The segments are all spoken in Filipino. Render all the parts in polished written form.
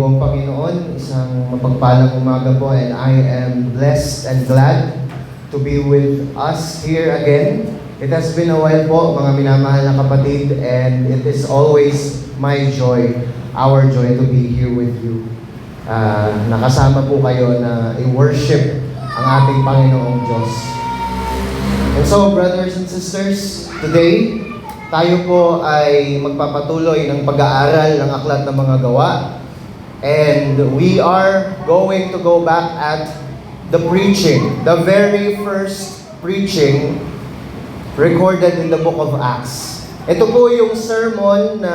po ang Panginoon. Isang mapagpalang umaga po, and I am blessed and glad to be with us here again. It has been a while po, mga minamahal na kapatid, and it is always my joy, our joy to be here with you. Nakasama po kayo na i-worship ang ating Panginoong Diyos. And so, brothers and sisters, today, tayo po ay magpapatuloy ng pag-aaral ng Aklat ng Mga Gawa. And we are going to go back at the preaching, the very first preaching recorded in the book of Acts. Ito po yung sermon na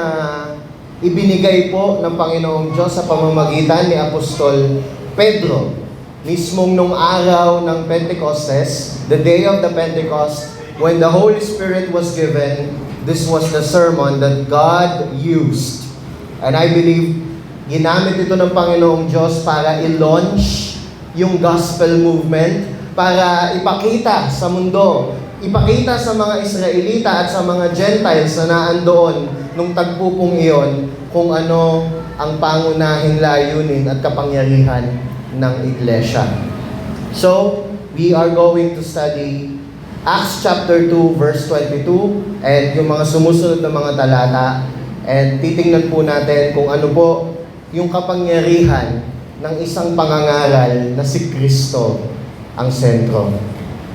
ibinigay po ng Panginoong Diyos sa pamamagitan ni Apostol Pedro. Mismong nung araw ng Pentecostes, the day of the Pentecost, when the Holy Spirit was given, this was the sermon that God used. And I believe, ginamit ito ng Panginoong Diyos para i-launch yung gospel movement, para ipakita sa mundo, ipakita sa mga Israelita at sa mga Gentiles na naandoon nung tagpupong iyon kung ano ang pangunahing layunin at kapangyarihan ng Iglesia. So, we are going to study Acts chapter 2 verse 22 and yung mga sumusunod na mga talata, and titingnan po natin kung ano po yung kapangyarihan ng isang pangangaral na si Kristo ang sentro.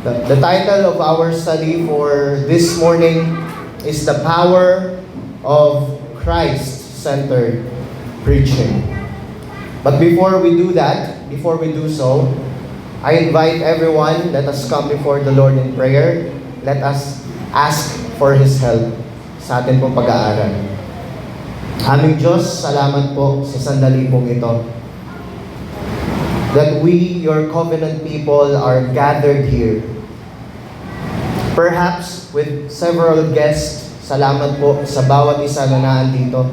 The title of our study for this morning is The Power of Christ-Centered Preaching. But before we do so, I invite everyone, let us come before the Lord in prayer. Let us ask for His help sa atin pong pag-aaral. Aming Diyos, salamat po sa sandali pong ito, that we, your covenant people, are gathered here. Perhaps with several guests, salamat po sa bawat isa na naandito.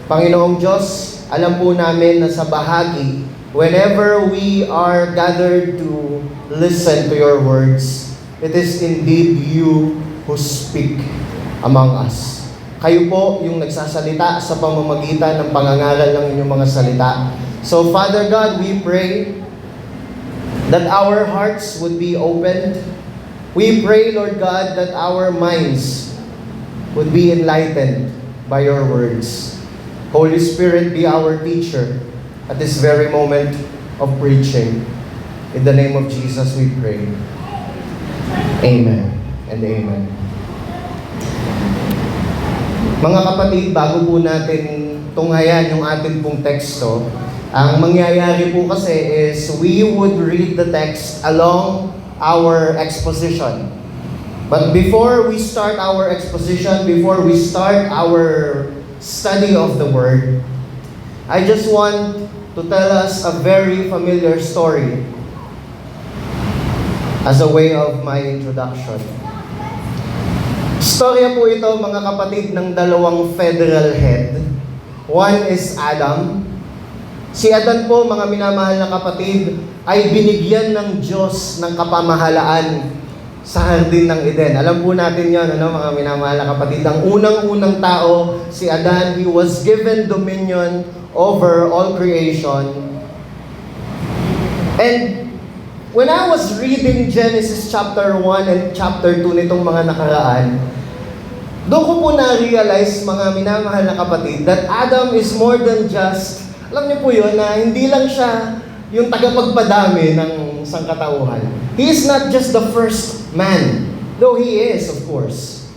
Panginoong Diyos, alam po namin na sa bahagi, whenever we are gathered to listen to your words, it is indeed you who speak among us. Kayo po yung nagsasalita sa pamamagitan ng pangangaral ng inyong mga salita. So, Father God, we pray that our hearts would be opened. We pray, Lord God, that our minds would be enlightened by your words. Holy Spirit, be our teacher at this very moment of preaching. In the name of Jesus we pray. Amen and amen. Mga kapatid, bago po natin tunghayan yung ating pong teksto, ang mangyayari po kasi is we would read the text along our exposition. But before we start our exposition, before we start our study of the Word, I just want to tell us a very familiar story as a way of my introduction. Storya po ito, mga kapatid, ng dalawang federal head. One is Adam. Si Adan po, mga minamahal na kapatid, ay binigyan ng Diyos ng kapamahalaan sa Hardin ng Eden. Alam po natin yan, mga minamahal na kapatid. Ang unang-unang tao, si Adan, he was given dominion over all creation. And when I was reading Genesis chapter 1 and chapter 2 nitong mga nakaraan, doon ko po na-realize, mga minamahal na kapatid, that Adam is more than just, alam niyo po yun, na hindi lang siya yung tagapagpadami ng sangkatauhan. He is not just the first man, though he is, of course.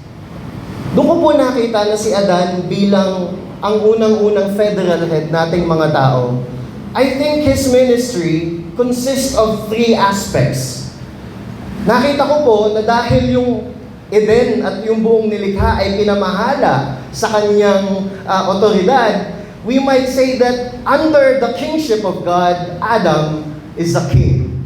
Doon ko po nakita na si Adan bilang ang unang-unang federal head nating mga tao. I think his ministry consists of 3 aspects. Nakita ko po na dahil yung Eden at yung buong nilikha ay pinamahala sa kanyang otoridad, we might say that under the kingship of God, Adam is a king.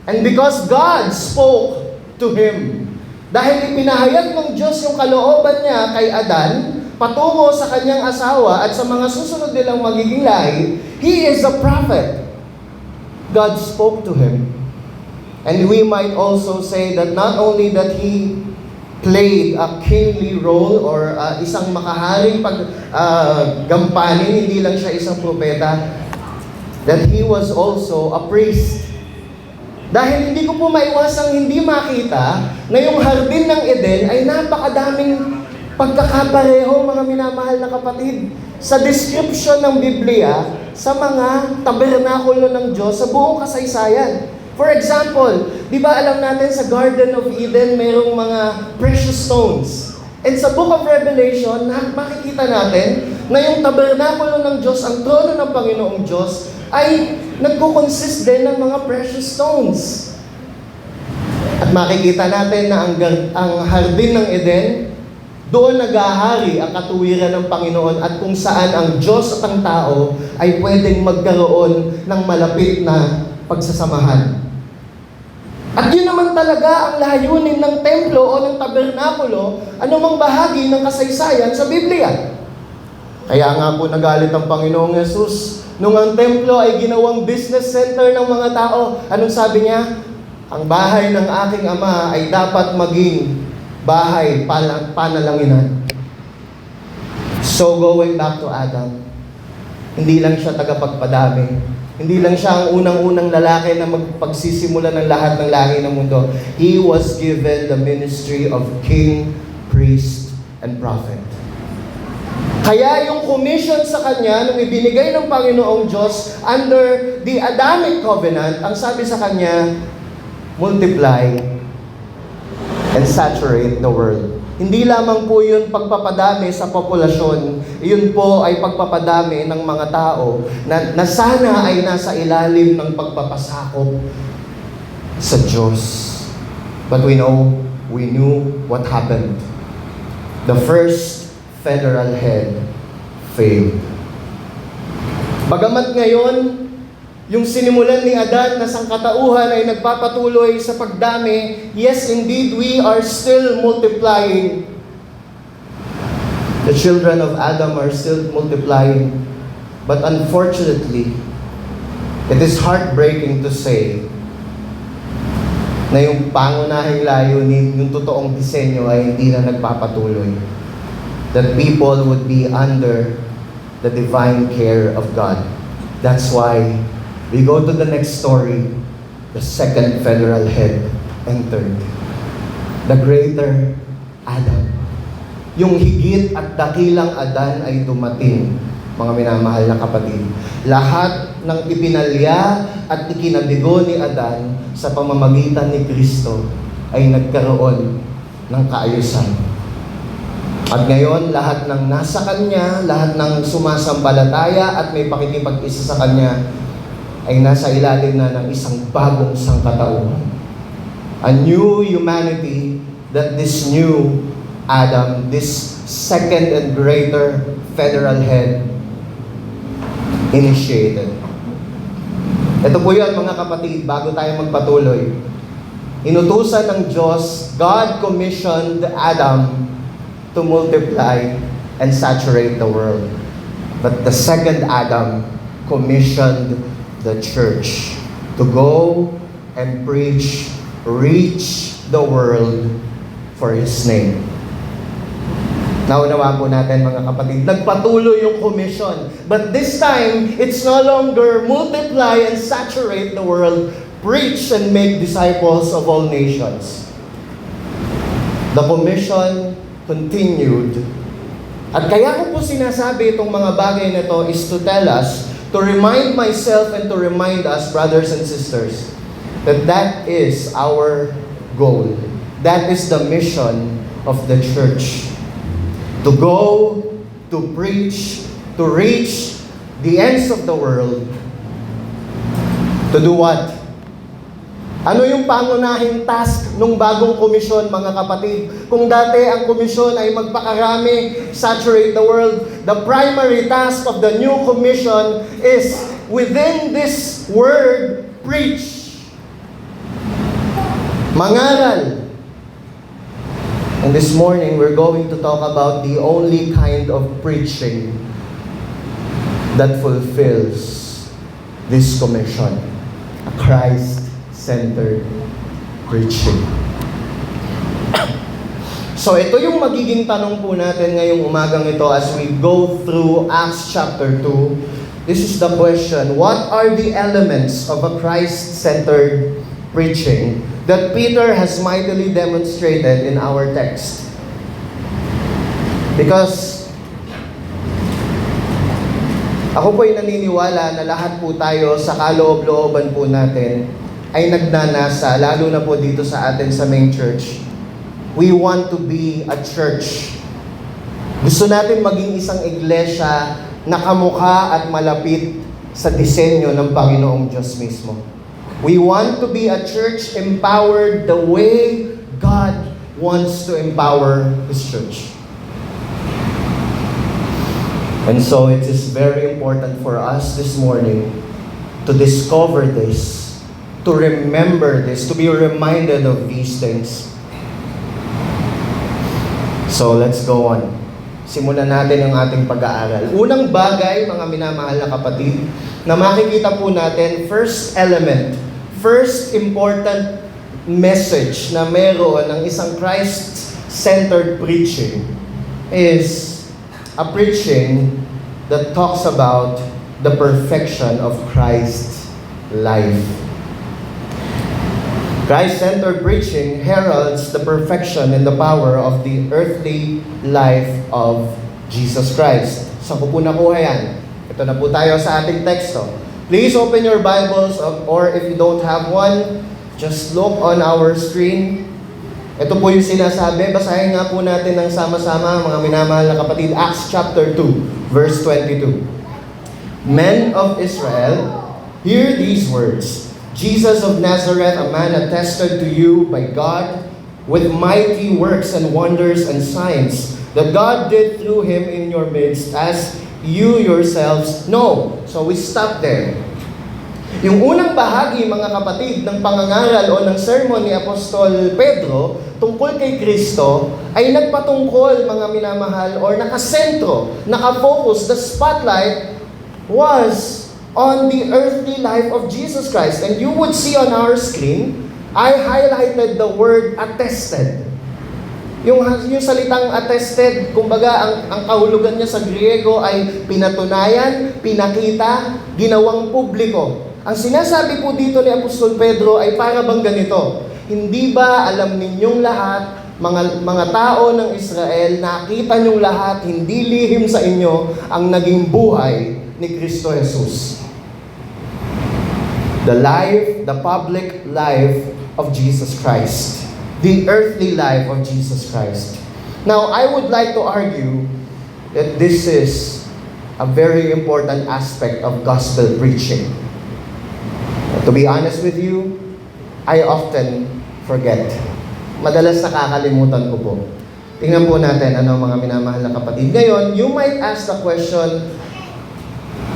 And because God spoke to him, dahil ipinahayag ng Diyos yung kalooban niya kay Adan, patungo sa kanyang asawa at sa mga susunod nilang magiging lahi, he is a prophet. God spoke to him. And we might also say that not only that he played a kingly role or isang makaharing gampanin, hindi lang siya isang propeta, that he was also a priest. Dahil hindi ko po maiwasang hindi makita na yung hardin ng Eden ay napakadaming pagkakapareho, mga minamahal na kapatid, sa description ng Biblia sa mga tabernakulo ng Diyos sa buong kasaysayan. For example, di ba alam natin sa Garden of Eden mayroong mga precious stones. And sa Book of Revelation, makikita natin na yung tabernakulo ng Diyos, ang trono ng Panginoong Diyos, ay nagko-consist din ng mga precious stones. At makikita natin na ang hardin ng Eden, doon naghahari ang katuwiran ng Panginoon at kung saan ang Diyos at ang tao ay pwedeng magkaroon ng malapit na pagsasamahan. At yun naman talaga ang layunin ng templo o ng tabernakulo, anumang bahagi ng kasaysayan sa Biblia. Kaya nga po nagalit ang Panginoong Yesus nung ang templo ay ginawang business center ng mga tao. Anong sabi niya? Ang bahay ng aking Ama ay dapat maging bahay panalanginan. So going back to Adam, hindi lang siya tagapagpadami. Hindi lang siya ang unang-unang lalaki na magpagsisimula ng lahat ng lahi ng mundo. He was given the ministry of king, priest, and prophet. Kaya yung commission sa kanya, nung ibinigay ng Panginoong Diyos under the Adamic covenant, ang sabi sa kanya, multiply and saturate the world. Hindi lamang po yun pagpapadami sa populasyon, yun po ay pagpapadami ng mga tao na sana ay nasa ilalim ng pagpapasakop sa Diyos. But we knew what happened. The first federal head failed. Bagamat ngayon, yung sinimulan ni Adan na sangkatauhan ay nagpapatuloy sa pagdami, yes, indeed, we are still multiplying. The children of Adam are still multiplying. But unfortunately, it is heartbreaking to say na yung pangunahing layunin, yung totoong disenyo ay hindi na nagpapatuloy. That people would be under the divine care of God. That's why we go to the next story. The second federal head entered. The greater Adam. Yung higit at dakilang Adan ay dumating, mga minamahal na kapatid. Lahat ng ipinalya at ikinabigo ni Adan sa pamamagitan ni Kristo ay nagkaroon ng kaayusan. At ngayon, lahat ng nasa Kanya, lahat ng sumasambalataya at may pakikipag-isa sa Kanya, ay nasa ilalim na ng isang bagong sangkatauhan. A new humanity that this new Adam, this second and greater federal head, initiated. Ito po yun, mga kapatid, bago tayo magpatuloy. Inutusan ng Diyos, God commissioned Adam to multiply and saturate the world. But the second Adam commissioned the church to go and preach, reach the world for His name. Naunawaan po natin, mga kapatid, nagpatuloy yung commission. But this time, it's no longer multiply and saturate the world, preach and make disciples of all nations. The commission continued. At kaya ko po sinasabi itong mga bagay na ito is to tell us, to remind myself and to remind us, brothers and sisters, that that is our goal. That is the mission of the church. To go, to preach, to reach the ends of the world. To do what? Ano yung pangunahing task ng bagong komisyon, mga kapatid? Kung dati ang komisyon ay magpakarami, saturate the world, the primary task of the new commission is within this word, preach. Mangaral. And this morning, we're going to talk about the only kind of preaching that fulfills this commission. A Christ-centered preaching. So ito yung magiging tanong po natin ngayong umagang ito as we go through Acts chapter 2. This is the question: what are the elements of a Christ-centered preaching that Peter has mightily demonstrated in our text? Because ako po'y naniniwala na lahat po tayo sa kaloob-looban po natin ay nagnanasa, lalo na po dito sa atin sa main church. We want to be a church. Gusto natin maging isang iglesia na kamukha at malapit sa disenyo ng Panginoong Diyos mismo. We want to be a church empowered the way God wants to empower His church. And so it is very important for us this morning to discover this, to remember this, to be reminded of these things. So let's go on. Simulan natin ang ating pag-aaral. Unang bagay, mga minamahal na kapatid, na makikita po natin, first element, first important message na meron ng isang Christ-centered preaching is a preaching that talks about the perfection of Christ's life. Christ-centered preaching heralds the perfection and the power of the earthly life of Jesus Christ. Saan ko po nakuha yan? Ito na po tayo sa ating teksto. Please open your Bibles, or if you don't have one, just look on our screen. Ito po yung sinasabi. Basahin nga po natin ng sama-sama, mga minamahal na kapatid. Acts chapter 2, verse 22. Men of Israel, hear these words. Jesus of Nazareth, a man attested to you by God with mighty works and wonders and signs that God did through him in your midst, as you yourselves know. So we stop there. Yung unang bahagi, mga kapatid, ng pangangaral o ng sermon ni Apostol Pedro tungkol kay Kristo ay nagpatungkol, mga minamahal, or nakasentro, nakafocus, the spotlight was on the earthly life of Jesus Christ. And you would see on our screen, I highlighted the word attested. Yung salitang attested, kumbaga ang kahulugan niya sa Griego ay pinatunayan, pinakita, ginawang publiko. Ang sinasabi po dito ni Apostol Pedro ay para bang ganito: hindi ba alam ninyong lahat, mga tao ng Israel, nakita ninyong lahat, hindi lihim sa inyo ang naging buhay ni Kristo Jesus. The life, the public life of Jesus Christ. The earthly life of Jesus Christ. Now, I would like to argue that this is a very important aspect of gospel preaching. To be honest with you, I often forget. Madalas nakakalimutan ko po. Tingnan po natin mga minamahal na kapatid. Ngayon, you might ask the question,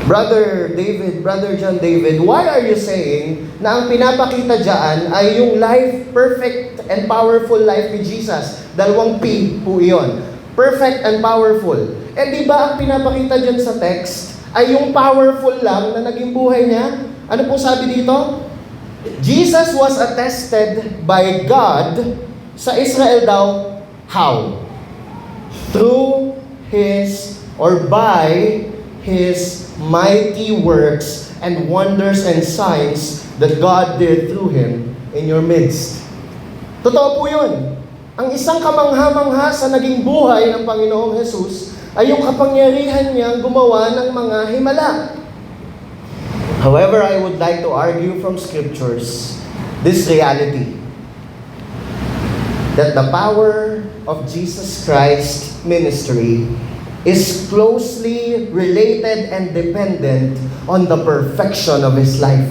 Brother David, Brother John David, why are you saying na ang pinapakita dyan ay yung life, perfect and powerful life ni Jesus? Dalawang P po iyon. Perfect and powerful. Di ba ang pinapakita dyan sa text ay yung powerful lang na naging buhay niya? Ano po sabi dito? Jesus was attested by God sa Israel daw. How? Through His, or by His mighty works and wonders and signs that God did through Him in your midst. Totoo po yun. Ang isang kamangha-mangha sa naging buhay ng Panginoong Jesus ay yung kapangyarihan niyang gumawa ng mga himala. However, I would like to argue from scriptures this reality, that the power of Jesus Christ's ministry is closely related and dependent on the perfection of His life.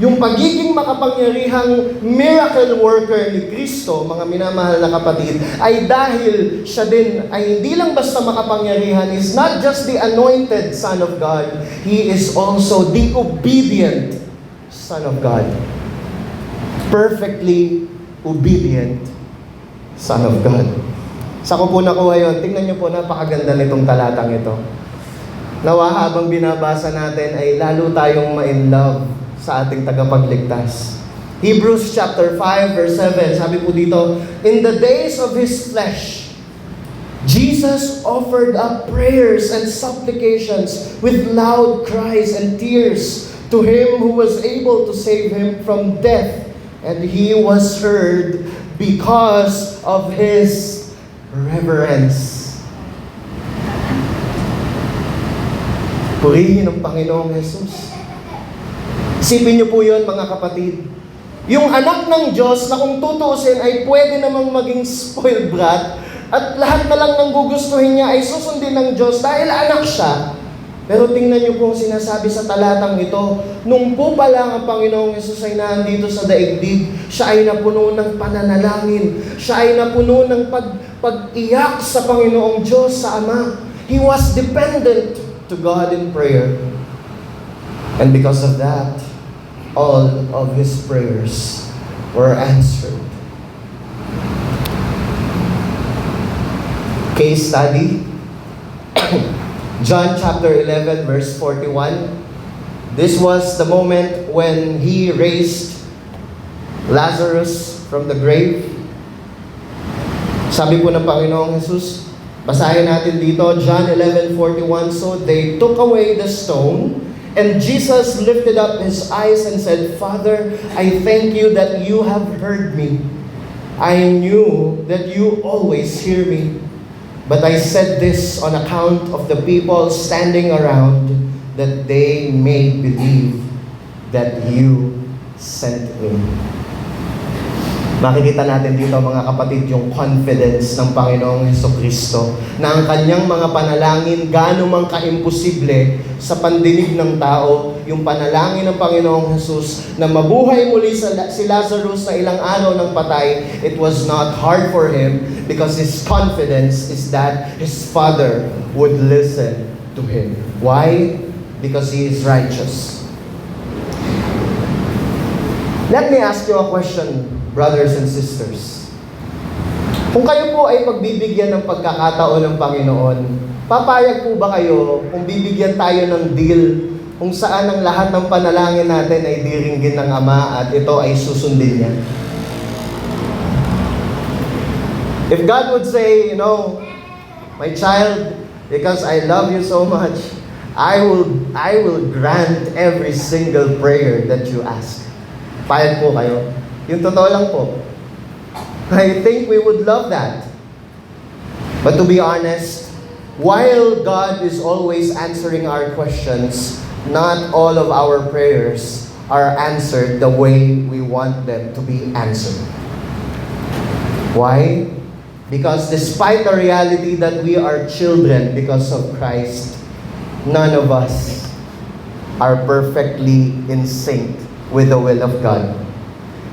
Yung pagiging makapangyarihang miracle worker ni Kristo, mga minamahal na kapatid, ay dahil siya din ay hindi lang basta makapangyarihan, is not just the anointed Son of God, He is also the obedient Son of God. Perfectly obedient Son of God. Sa ko po nakuha yun, tingnan nyo po, napakaganda nitong talatang ito. Nawa habang binabasa natin ay lalo tayong ma-in love sa ating tagapagligtas. Hebrews chapter 5 verse 7, sabi po dito, in the days of His flesh, Jesus offered up prayers and supplications with loud cries and tears to Him who was able to save Him from death, and He was heard because of His reverence. Purihin ang Panginoong Jesus. Isipin niyo po yun, mga kapatid. Yung anak ng Diyos na kung tutuusin ay pwede namang maging spoiled brat at lahat na lang ng gugustuhin niya ay susundin ng Diyos dahil anak siya. Pero tingnan niyo po ang sinasabi sa talatang ito, nung po pa lang ang Panginoong Hesus ay nandito sa daigdig, siya ay napuno ng pananalangin, siya ay napuno ng pag-iyak sa Panginoong Diyos, sa Ama. He was dependent to God in prayer. And because of that, all of His prayers were answered. Case study, John chapter 11 verse 41. This was the moment when He raised Lazarus from the grave. Sabi po ng Panginoong Jesus, basahin natin dito, John 11:41, so they took away the stone, and Jesus lifted up His eyes and said, Father, I thank You that You have heard me. I knew that You always hear me. But I said this on account of the people standing around, that they may believe that You sent me. Makikita natin dito, mga kapatid, yung confidence ng Panginoong Hesukristo na ang kanyang mga panalangin, gaano mang kaimposible sa pandinig ng tao, yung panalangin ng Panginoong Jesus na mabuhay muli si Lazarus na ilang araw ng patay, it was not hard for Him because His confidence is that His Father would listen to Him. Why? Because He is righteous. Let me ask you a question, brothers and sisters. Kung kayo po ay pagbibigyan ng pagkakataon ng Panginoon, papayag po ba kayo kung bibigyan tayo ng deal kung saan ang lahat ng panalangin natin ay diringgin ng Ama at ito ay susundin niya? If God would say, my child, because I love you so much, I will grant every single prayer that you ask. Payag po kayo? Yung totoo lang po. I think we would love that. But to be honest, while God is always answering our questions, not all of our prayers are answered the way we want them to be answered. Why? Because despite the reality that we are children because of Christ, none of us are perfectly in sync with the will of God.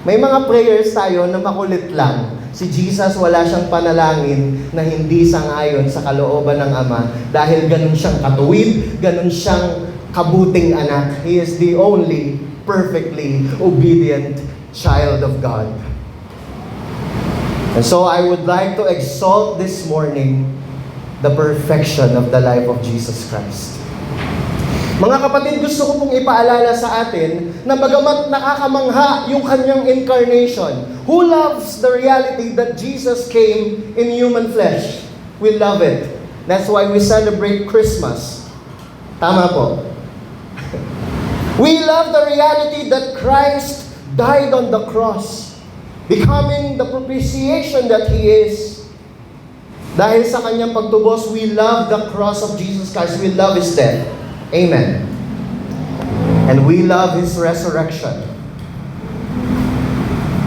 May mga prayers tayo na makulit lang. Si Jesus, wala siyang panalangin na hindi sangayon sa kalooban ng Ama dahil ganun siyang katuwid, ganun siyang kabuting anak. He is the only perfectly obedient child of God. And so I would like to exalt this morning the perfection of the life of Jesus Christ. Mga kapatid, gusto ko pong ipaalala sa atin na bagamat nakakamangha yung kanyang incarnation, who loves the reality that Jesus came in human flesh? We love it. That's why we celebrate Christmas. Tama po. We love the reality that Christ died on the cross, becoming the propitiation that He is. Dahil sa kanyang pagtubos, we love the cross of Jesus Christ. We love His death. Amen. And we love His resurrection.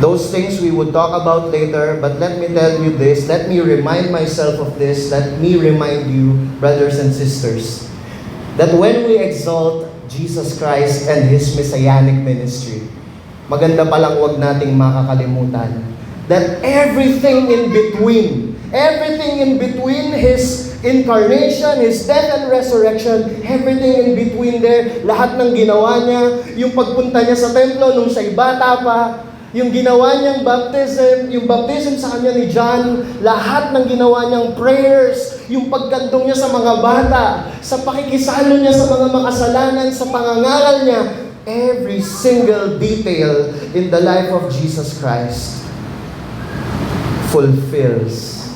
Those things we would talk about later, but let me tell you this, let me remind myself of this, let me remind you, brothers and sisters, that when we exalt Jesus Christ and His messianic ministry, maganda palang wag nating makakalimutan that everything in between His incarnation, His death and resurrection, everything in between there, lahat ng ginawa niya, yung pagpunta niya sa templo nung siya'y bata pa, yung ginawa niyang baptism, yung baptism sa kanya ni John, lahat ng ginawa niyang prayers, yung pagkandong niya sa mga bata, sa pakikisalo niya sa mga makasalanan, sa pangangaral niya, every single detail in the life of Jesus Christ fulfills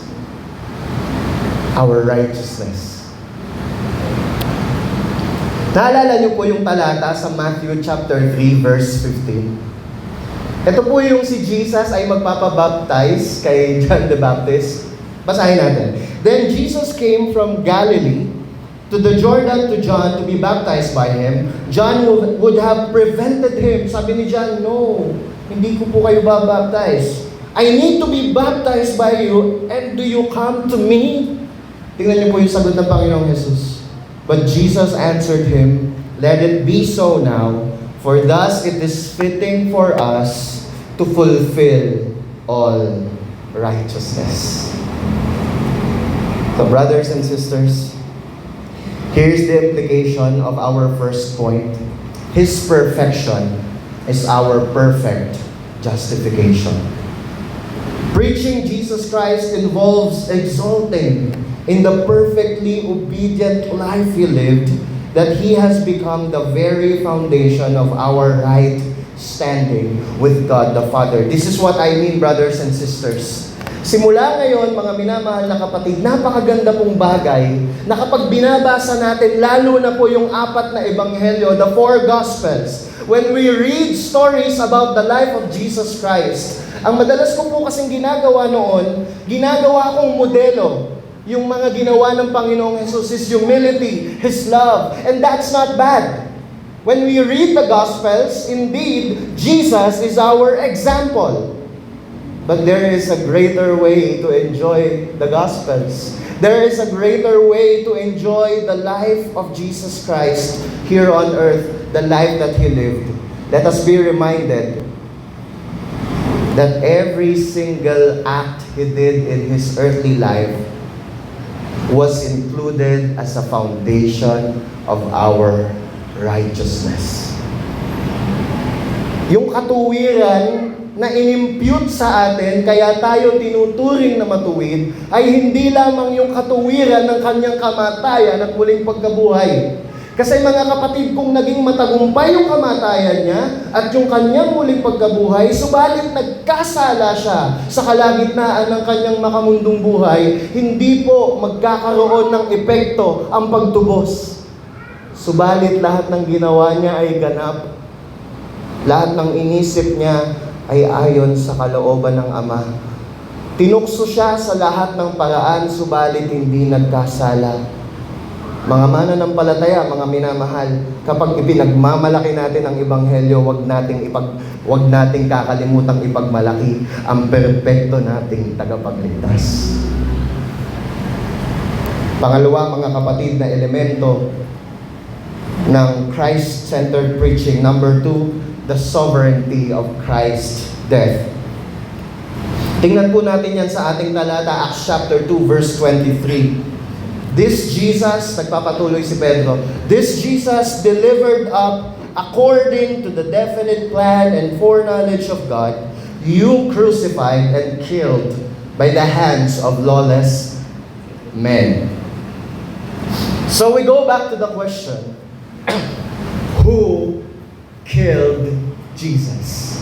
our righteousness. Naalala niyo po yung talata sa Matthew chapter 3 verse 15. Ito po yung si Jesus ay magpapabaptize kay John the Baptist. Basahin natin. Then Jesus came from Galilee to the Jordan to John to be baptized by him. John would have prevented him. Sabi ni John, no, hindi ko po kayo babaptize. I need to be baptized by you, and do you come to me? Tingnan niyo po yung sagot ng Panginoong Jesus. But Jesus answered him, let it be so now, for thus it is fitting for us to fulfill all righteousness. So brothers and sisters, here's the implication of our first point. His perfection is our perfect justification. Preaching Jesus Christ involves exalting in the perfectly obedient life He lived that He has become the very foundation of our right standing with God the Father. This is what I mean, brothers and sisters. Simula ngayon, mga minamahal na kapatid, napakaganda pong bagay na kapag binabasa natin, lalo na po yung 4 na ebanghelyo, the 4 Gospels, when we read stories about the life of Jesus Christ, ang madalas ko po kasing ginagawa noon, ginagawa kong modelo. Yung mga ginawa ng Panginoong Jesus, His humility, His love, and that's not bad. When we read the Gospels, indeed, Jesus is our example. But there is a greater way to enjoy the Gospels. There is a greater way to enjoy the life of Jesus Christ here on earth, the life that He lived. Let us be reminded that every single act He did in His earthly life was included as a foundation of our righteousness. Yung katuwiran na inimpute sa atin, kaya tayo tinuturing na matuwid, ay hindi lamang yung katuwiran ng kanyang kamatayan at muling pagkabuhay. Kasi mga kapatid, kung naging matagumpay yung kamatayan niya at yung kanyang muling pagkabuhay, subalit nagkasala siya sa kalagitnaan ng kanyang makamundong buhay, hindi po magkakaroon ng epekto ang pagtubos. Subalit lahat ng ginawa niya ay ganap. Lahat ng inisip niya ay ayon sa kalooban ng Ama. Tinukso siya sa lahat ng paraan, subalit hindi nagkasala. Mga mananampalataya, mga minamahal, kapag ipinagmamalaki natin ang Ebanghelyo, wag nating kakalimutang ipagmalaki ang perpekto nating tagapagligtas. Pangalawa, mga kapatid, na elemento ng Christ-centered preaching. Number 2, the sovereignty of Christ's death. Tingnan po natin yan sa ating talata, Acts chapter 2, verse 23. This Jesus, nagpapatuloy si Pedro, this Jesus delivered up according to the definite plan and foreknowledge of God, you crucified and killed by the hands of lawless men. So we go back to the question, who killed Jesus?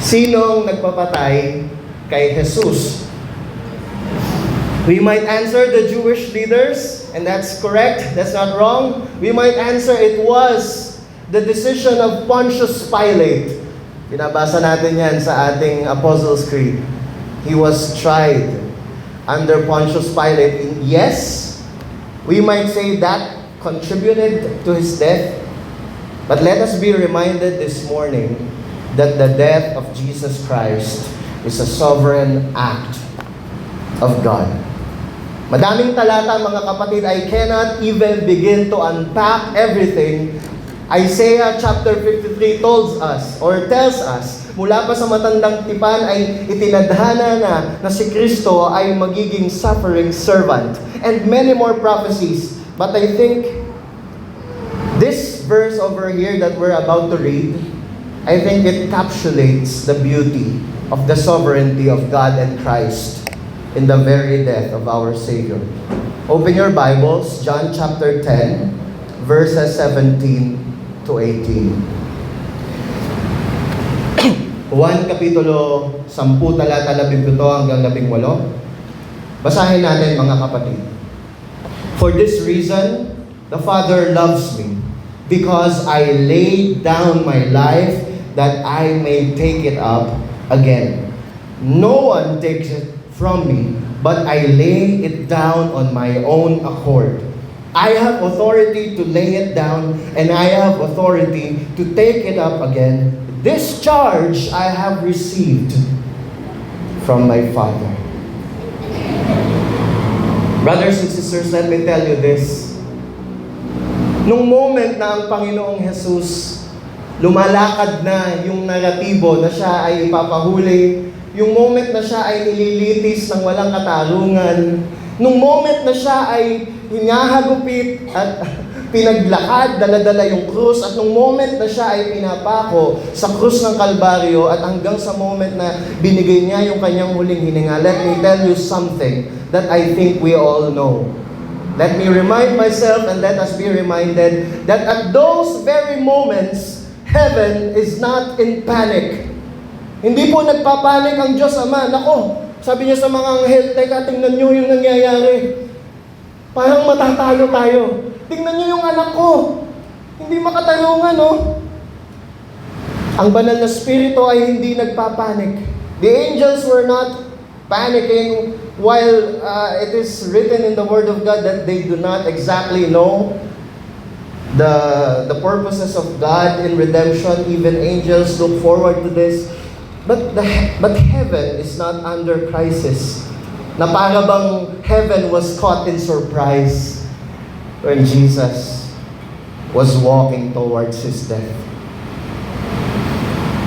Sinong nagpapatay kay Jesus? We might answer the Jewish leaders, and that's correct, that's not wrong. We might answer it was the decision of Pontius Pilate. Binabasa natin yan sa ating Apostles' Creed. He was tried under Pontius Pilate. Yes, we might say that contributed to his death. But let us be reminded this morning that the death of Jesus Christ is a sovereign act of God. Madaming talata, mga kapatid, I cannot even begin to unpack everything. Isaiah chapter 53 tells us, mula pa sa matandang tipan ay itinadhana na si Kristo ay magiging suffering servant. And many more prophecies. But I think this verse over here that we're about to read, I think it encapsulates the beauty of the sovereignty of God and Christ in the very death of our Savior. Open your Bibles, John chapter 10, verses 17 to 18. Juan Kapitulo 10, talata 17 hanggang 18. Basahin natin mga kapatid. For this reason, the Father loves me, because I laid down my life that I may take it up again. No one takes it from me, but I lay it down on my own accord. I have authority to lay it down, and I have authority to take it up again. This charge I have received from my Father. Brothers and sisters, let me tell you this. Nung moment na ang Panginoong Jesus lumalakad na yung naratibo na siya ay ipapahuli, yung moment na siya ay nililitis ng walang katarungan, nung moment na siya ay hinahagupit at pinaglakad, daladala yung krus, at nung moment na siya ay pinapako sa krus ng Kalbaryo, at hanggang sa moment na binigay niya yung kanyang huling hininga, let me tell you something that I think we all know. Let me remind myself and let us be reminded that at those very moments, heaven is not in panic. Hindi po nagpapanik ang Diyos Ama. Nako, sabi niya sa mga anghel, teka, tingnan niyo yung nangyayari. Parang matatalo tayo. Tingnan niyo yung anak ko. Hindi makatarungan, no? Ang banal na spirito ay hindi nagpapanik. The angels were not panicking while it is written in the Word of God that they do not exactly know the purposes of God in redemption. Even angels look forward to this. But heaven is not under crisis. Na para bang heaven was caught in surprise when Jesus was walking towards His death.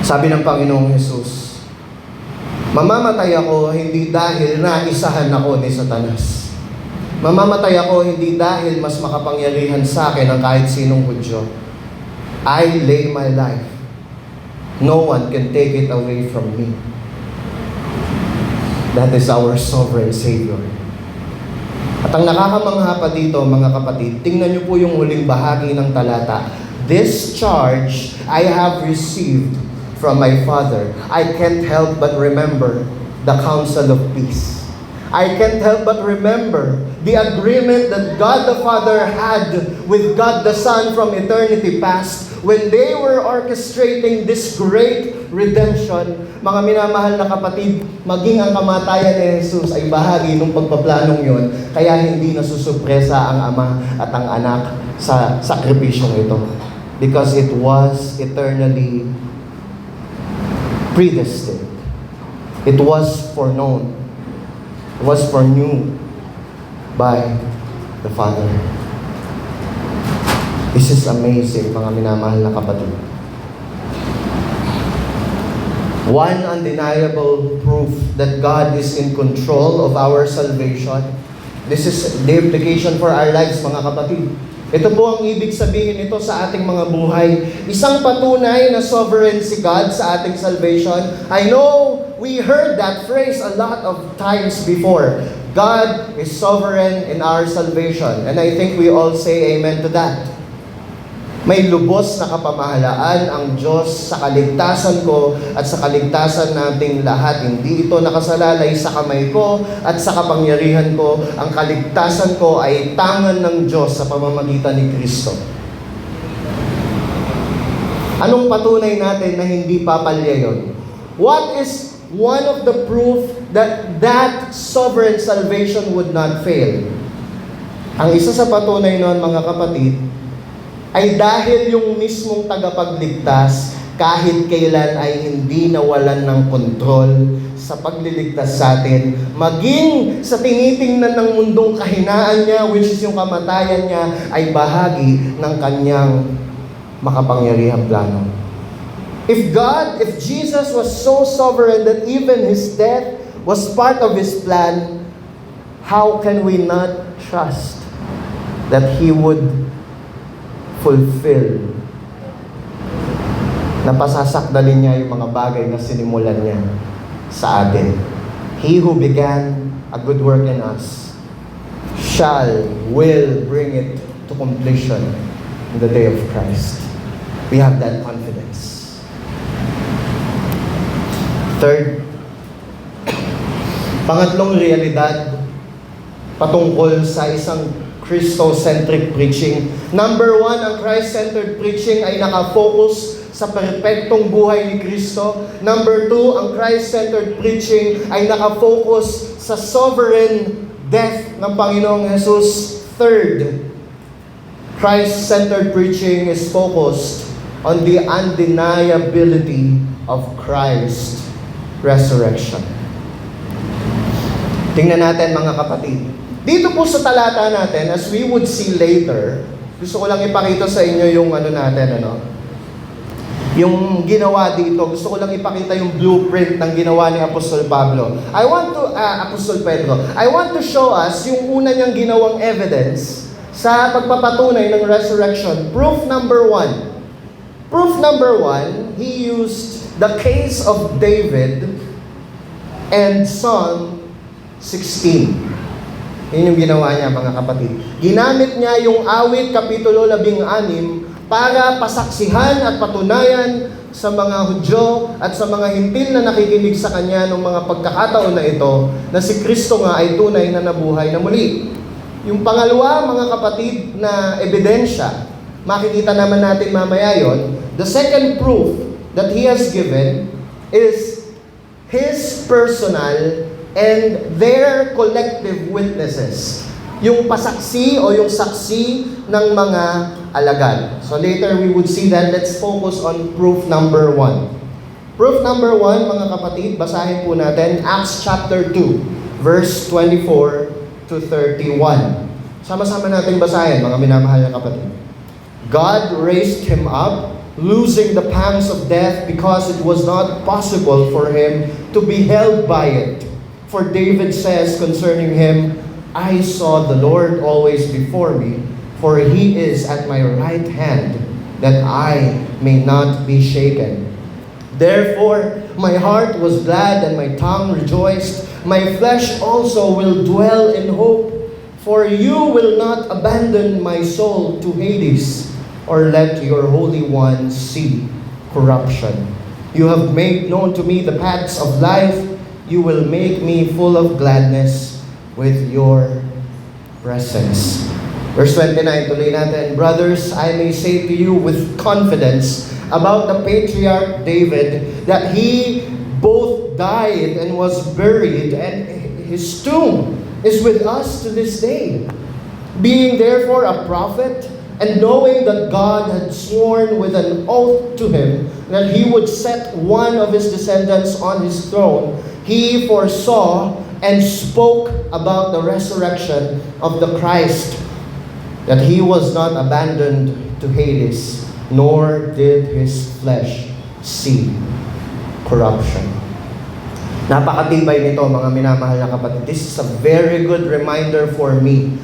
Sabi ng Panginoong Jesus, mamamatay ako hindi dahil naisahan ako ni Satanas. Mamamatay ako hindi dahil mas makapangyarihan sa akin ang kahit sinong Hudyo. I lay my life. No one can take it away from me. That is our sovereign Savior. At ang nakakamangha pa dito, mga kapatid, tingnan niyo po yung huling bahagi ng talata. This charge I have received from my Father. I can't help but remember the counsel of peace. I can't help but remember the agreement that God the Father had with God the Son from eternity past when they were orchestrating this great redemption. Mga minamahal na kapatid, maging ang kamatayan ni Jesus ay bahagi ng pagpaplanong yon, kaya hindi nasusupresa ang Ama at ang Anak sa sakripisyong ito. Because it was eternally predestined. It was foreknown. It was foreknown by the Father. This is amazing, mga minamahal na kapatid. One undeniable proof that God is in control of our salvation. This is the implication for our lives, mga kapatid. Ito po ang ibig sabihin nito sa ating mga buhay. Isang patunay na sovereign si God sa ating salvation. I know we heard that phrase a lot of times before. God is sovereign in our salvation. And I think we all say amen to that. May lubos na kapamahalaan ang Diyos sa kaligtasan ko at sa kaligtasan nating lahat. Hindi ito nakasalalay sa kamay ko at sa kapangyarihan ko. Ang kaligtasan ko ay tangan ng Diyos sa pamamagitan ni Kristo. Anong patunay natin na hindi papalya yun? What is one of the proof that that sovereign salvation would not fail? Ang isa sa patunay nun, mga kapatid, ay dahil yung mismong tagapagligtas kahit kailan ay hindi nawalan ng kontrol sa pagliligtas sa atin, maging sa tinitingnan ng mundong kahinaan niya, which is yung kamatayan niya, ay bahagi ng kanyang makapangyarihang plano. If Jesus was so sovereign that even His death was part of His plan, how can we not trust that He would fulfill, na pasasakdalin niya yung mga bagay na sinimulan niya sa atin? He who began a good work in us will bring it to completion in the day of Christ. We have that confidence. Third, pangatlong realidad patungkol sa isang Christocentric preaching. Number one, ang Christ-centered preaching ay nakafocus sa perpektong buhay ni Kristo. Number two, ang Christ-centered preaching ay nakafocus sa sovereign death ng Panginoong Jesus. Third, Christ-centered preaching is focused on the undeniability of Christ's resurrection. Tingnan natin mga kapatid. Dito po sa talata natin, as we would see later, gusto ko lang ipakita sa inyo yung yung ginawa dito. Gusto ko lang ipakita yung blueprint ng ginawa ni Apostol Pablo. Apostol Pedro. I want to show us yung una niyang ginawang evidence sa pagpapatunay ng resurrection. Proof number one. Proof number one, he used the case of David and Psalm 16. Yun yung ginawa niya mga kapatid. Ginamit niya yung awit kapitulo 16 para pasaksihan at patunayan sa mga Hudyo at sa mga Hintil na nakikinig sa kanya ng mga pagkakataon na ito na si Kristo nga ay tunay na nabuhay na muli. Yung pangalawa mga kapatid na ebidensya, makikita naman natin mamaya yon. The second proof that he has given is his personal and their collective witnesses. Yung pasaksi o yung saksi ng mga alagad. So later we would see that. Let's focus on proof number one. Proof number one, mga kapatid, basahin po natin Acts chapter 2, verse 24 to 31. Sama-sama natin basahin, mga minamahal na kapatid. God raised him up, losing the pangs of death because it was not possible for him to be held by it. For David says concerning him, I saw the Lord always before me, for he is at my right hand, that I may not be shaken. Therefore, my heart was glad and my tongue rejoiced. My flesh also will dwell in hope, for you will not abandon my soul to Hades, or let your Holy One see corruption. You have made known to me the paths of life. You will make me full of gladness with your presence. Verse 29, tuloy natin. Brothers, I may say to you with confidence about the patriarch David that he both died and was buried, and his tomb is with us to this day. Being therefore a prophet, and knowing that God had sworn with an oath to him that he would set one of his descendants on his throne, he foresaw and spoke about the resurrection of the Christ, that he was not abandoned to Hades, nor did his flesh see corruption. Napakatibay nito mga minamahal na kapatid. This is a very good reminder for me.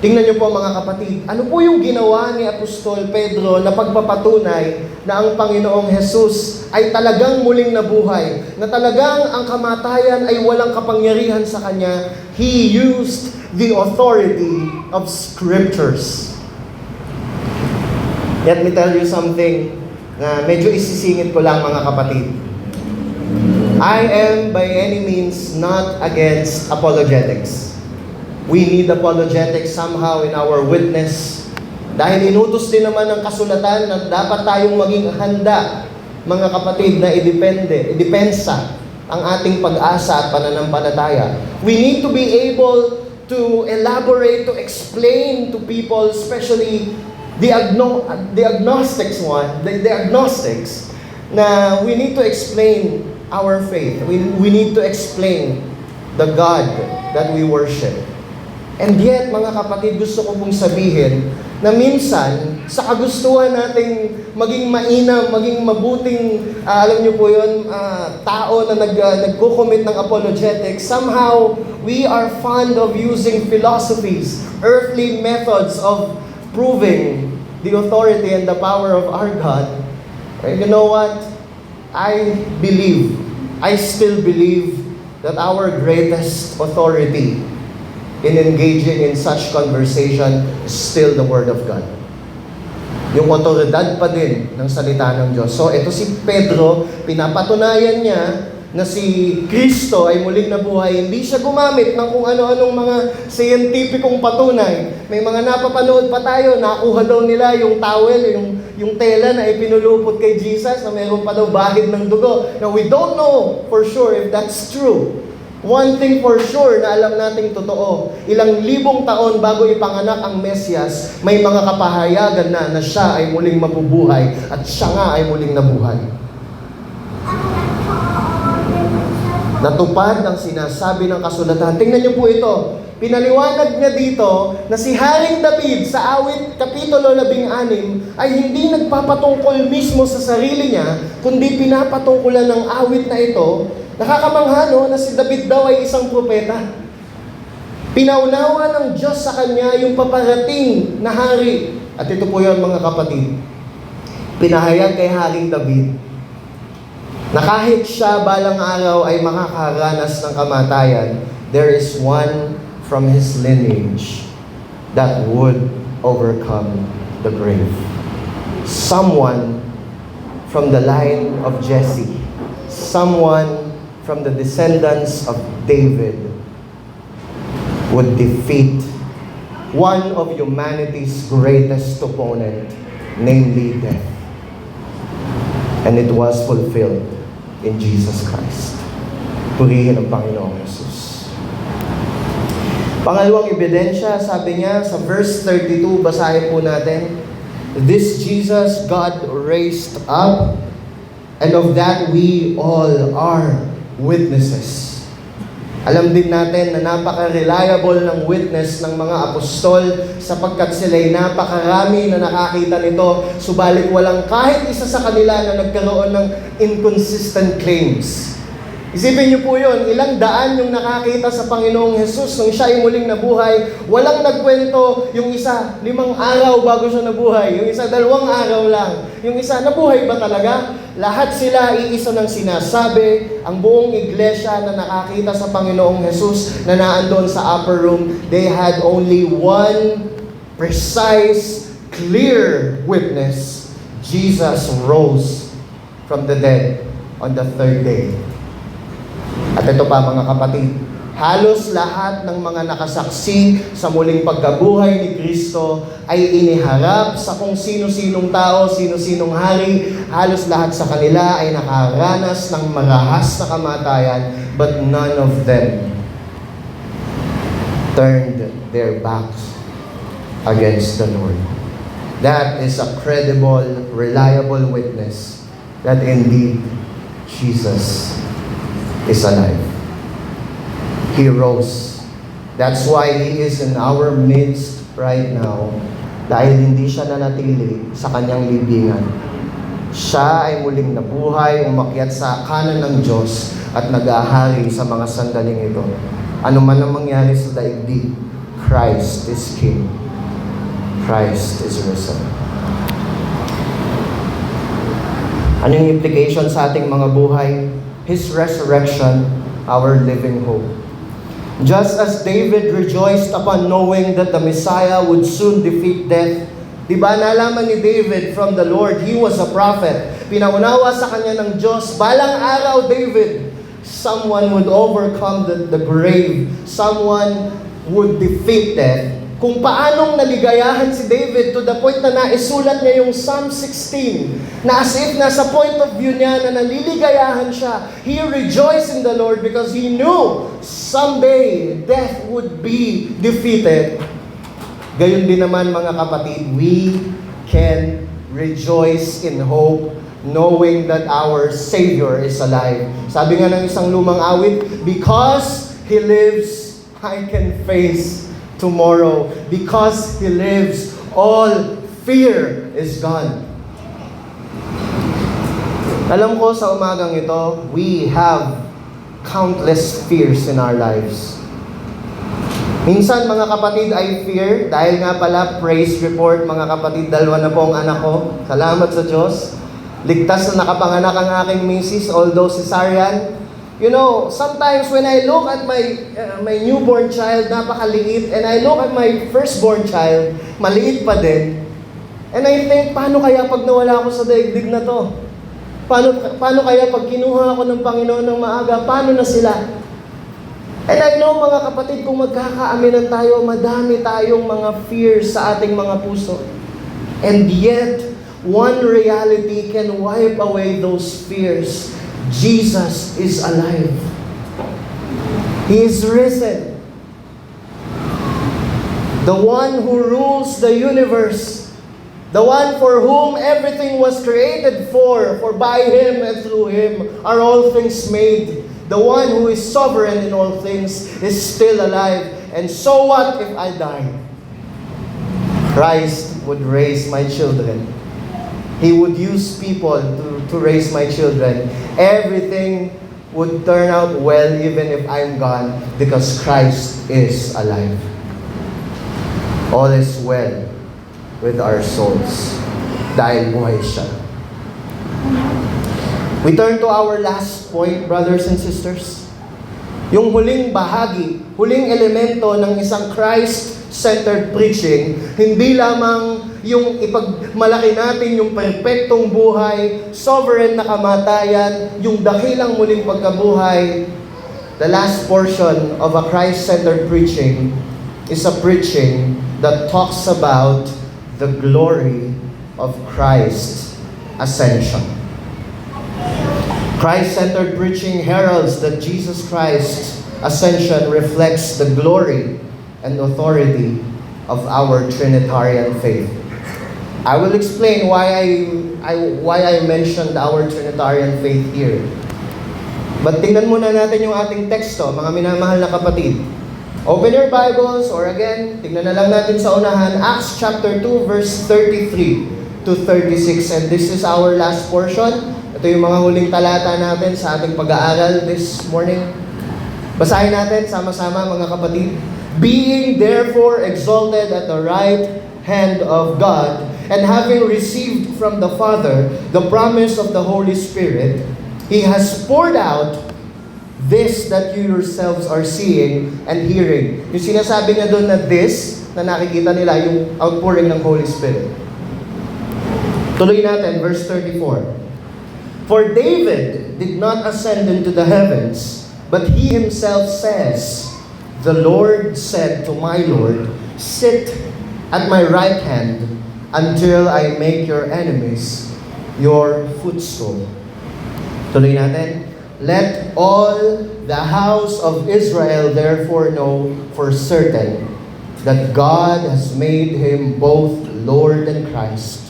Tingnan niyo po mga kapatid, ano po yung ginawa ni Apostol Pedro na pagpapatunay na ang Panginoong Jesus ay talagang muling nabuhay, na talagang ang kamatayan ay walang kapangyarihan sa Kanya. He used the authority of Scriptures. Let me tell you something na medyo isisingit ko lang mga kapatid. I am by any means not against apologetics. We need apologetics somehow in our witness. Dahil inutos din naman ng kasulatan na dapat tayong maging handa, mga kapatid, na idepensa ang ating pag-asa at pananampalataya. We need to be able to elaborate, to explain to people, especially the agnostics, na we need to explain our faith. We need to explain the God that we worship. And yet, mga kapatid, gusto ko pong sabihin na minsan, sa kagustuhan nating maging mainam, maging mabuting, alam niyo po yun, tao na nagko-commit ng apologetics, somehow, we are fond of using philosophies, earthly methods of proving the authority and the power of our God. And you know what? I still believe that our greatest authority in engaging in such conversation is still the Word of God. Yung otoridad pa din ng salita ng Diyos. So, ito si Pedro, pinapatunayan niya na si Kristo ay muling nabuhay. Hindi siya gumamit ng kung ano-anong mga scientificong patunay. May mga napapanood pa tayo, nakuha daw nila yung towel, yung tela na ipinulupot kay Jesus, na meron pa daw bahid ng dugo. Now, we don't know for sure if that's true. One thing for sure na alam nating totoo, ilang libong taon bago ipanganak ang Mesyas, may mga kapahayagan na siya ay muling mabubuhay at siya nga ay muling nabuhay. Natupad ang sinasabi ng kasulatan. Tingnan niyo po ito. Pinaliwanag niya dito na si Haring David sa awit Kapitulo 16 ay hindi nagpapatungkol mismo sa sarili niya, kundi pinapatungkulan ng awit na ito. Nakakamangha na si David daw ay isang propeta. Pinaunawa ng Diyos sa kanya yung paparating na hari. At ito po yun, mga kapatid. Pinahayag kay Haring David na kahit siya balang araw ay makakaranas ng kamatayan, there is one from his lineage that would overcome the grave. Someone from the line of Jesse. Someone from the descendants of David would defeat one of humanity's greatest opponent, namely death. And it was fulfilled in Jesus Christ. Purihin ang Panginoong Jesus. Pangalawang ebidensya, sabi niya sa verse 32, basahin po natin, "This Jesus God raised up, and of that we all are witnesses." Alam din natin na napaka-reliable ng witness ng mga apostol sapagkat sila'y napakarami na nakakita nito, subalit walang kahit isa sa kanila na nagkaroon ng inconsistent claims. Isipin niyo po yun, ilang daan yung nakakita sa Panginoong Jesus nung siya ay muling nabuhay. Walang nagkwento, yung isa 5 araw bago siya nabuhay, yung isa 2 araw lang, yung isa nabuhay ba talaga? Lahat sila iisa ng sinasabi, ang buong iglesia na nakakita sa Panginoong Jesus na naandun sa upper room, they had only one precise, clear witness. Jesus rose from the dead on the 3rd day. At ito pa, mga kapatid, halos lahat ng mga nakasaksi sa muling pagkabuhay ni Kristo ay iniharap sa kung sino-sinong tao, sino-sinong hari. Halos lahat sa kanila ay nakaranas ng marahas na kamatayan, but none of them turned their backs against the Lord. That is a credible, reliable witness that indeed Jesus is alive. He rose. That's why He is in our midst right now. Dahil hindi siya nanatili sa kanyang libingan. Siya ay muling nabuhay, umakyat sa kanan ng Diyos at nag-ahari sa mga sandaling ito. Ano man ang mangyari sa daigdig, Christ is King. Christ is risen. Ano yung implication sa ating mga buhay? His resurrection, our living hope. Just as David rejoiced upon knowing that the Messiah would soon defeat death, di ba nalaman ni David from the Lord, he was a prophet. Pinaunawa sa kanya ng Diyos, balang araw, David, someone would overcome the grave. Someone would defeat death. Kung paanong naligayahan si David to the point na naisulat niya yung Psalm 16, na as if nasa point of view niya na naliligayahan siya. He rejoiced in the Lord because he knew someday death would be defeated. Gayon din naman, mga kapatid, we can rejoice in hope knowing that our Savior is alive. Sabi nga ng isang lumang awit, because He lives, I can face tomorrow. Because He lives, all fear is gone. Alam ko sa umagang ito, we have countless fears in our lives. Minsan, mga kapatid, I fear, dahil nga pala, praise report, mga kapatid, 2 na po ang anak ko. Salamat sa Diyos. Ligtas na nakapanganak ang aking misis, although cesarean. You know, sometimes when I look at my newborn child, napakaliit, and I look at my firstborn child, maliit pa din, And I think, paano kaya pag nawala ako sa daigdig na to? Paano kaya pag kinuha ako ng Panginoon ng maaga? Paano na sila? And I know mga kapatid, kung magkakaaminan tayo, madami tayong mga fears sa ating mga puso. And yet, one reality can wipe away those fears. Jesus is alive. He is risen. The one who rules the universe. The one for whom everything was created for by Him and through Him are all things made. The one who is sovereign in all things is still alive. And so what if I die? Christ would raise my children. He would use people to raise my children. Everything would turn out well even if I'm gone because Christ is alive. All is well with our souls dahil buhay siya. We turn to our last point, brothers and sisters. Yung huling bahagi, huling elemento ng isang Christ-centered preaching, hindi lamang yung ipagmalaki natin yung perpektong buhay, sovereign na kamatayan, yung dakilang muling pagkabuhay. The last portion of a Christ-centered preaching is a preaching that talks about the glory of Christ's ascension. Christ-centered preaching heralds that Jesus Christ's ascension reflects the glory and authority of our Trinitarian faith. I will explain why I mentioned our Trinitarian faith here. But tingnan muna natin yung ating teksto, mga minamahal na kapatid. Open your Bibles, or again, tingnan na lang natin sa unahan, Acts chapter 2, verse 33 to 36. And this is our last portion. Ito yung mga huling talata natin sa ating pag-aaral this morning. Basahin natin sama-sama mga kapatid. Being therefore exalted at the right hand of God, and having received from the Father the promise of the Holy Spirit, He has poured out this that you yourselves are seeing and hearing. Yung sinasabi niya doon na this, na nakikita nila, yung outpouring ng Holy Spirit. Tuloy natin, verse 34. For David did not ascend into the heavens, but he himself says, the Lord said to my Lord, sit at my right hand until I make your enemies your footstool. Tuloy natin. Let all the house of Israel therefore know for certain that God has made Him both Lord and Christ,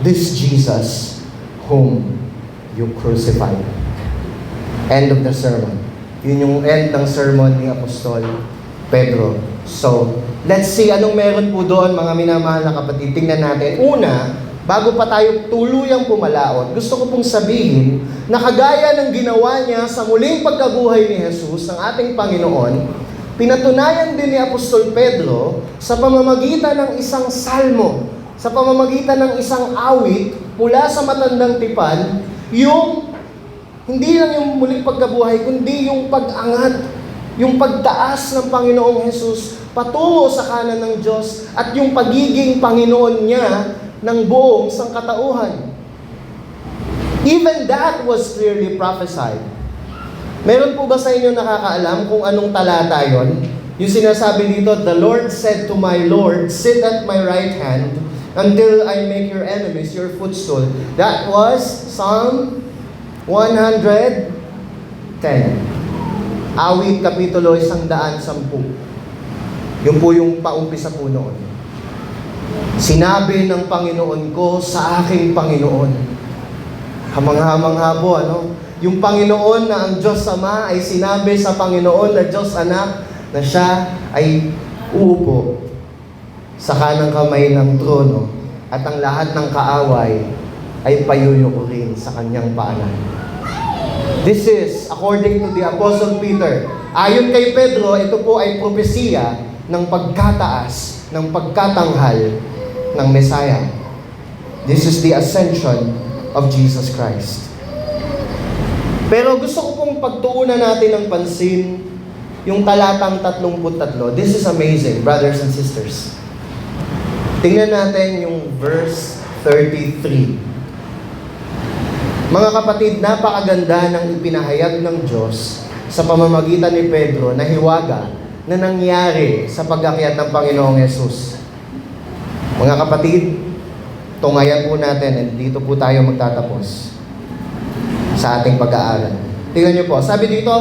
this Jesus whom you crucified. End of the sermon. Yun yung end ng sermon ni Apostol Pedro. So, let's see anong meron po doon mga minamahal na kapatid. Tingnan natin. Una, bago pa tayo tuluyang pumalaot, gusto ko pong sabihin na kagaya ng ginawa niya sa muling pagkabuhay ni Jesus, ng ating Panginoon, pinatunayan din ni Apostol Pedro sa pamamagitan ng isang salmo, sa pamamagitan ng isang awit mula sa matandang tipan, yung hindi lang yung muling pagkabuhay, kundi yung pag-angat, yung pagtaas ng Panginoong Jesus patungo sa kanan ng Diyos at yung pagiging Panginoon niya ng buong sangkatauhan. Even that was clearly prophesied. Meron po ba sa inyo nakakaalam kung anong talata yon? Yung sinasabi dito, the Lord said to my Lord, sit at my right hand until I make your enemies your footstool. That was Psalm 110. Awit Kapitulo 110. Yung po yung paumpisa po noon. Sinabi ng Panginoon ko sa aking Panginoon. Hamang-hamang po, ano? Yung Panginoon na ang Diyos Ama ay sinabi sa Panginoon na Diyos Anak na siya ay uupo sa kanang kamay ng trono at ang lahat ng kaaway ay payuyukurin sa kanyang paanan. This is according to the Apostle Peter. Ayon kay Pedro, ito po ay propesiya ng pagkataas, ng pagkatanghal ng Messiah. This is the ascension of Jesus Christ. Pero gusto ko pong pagtuunan natin ng pansin yung talatang 33. This is amazing, brothers and sisters. Tingnan natin yung verse 33. Mga kapatid, napakaganda ng ipinahayag ng Diyos sa pamamagitan ni Pedro na hiwaga na nangyari sa pag-akyat ng Panginoong Hesus. Mga kapatid, tungayan po natin and dito po tayo magtatapos sa ating pag-aaral. Tingnan niyo po, sabi dito,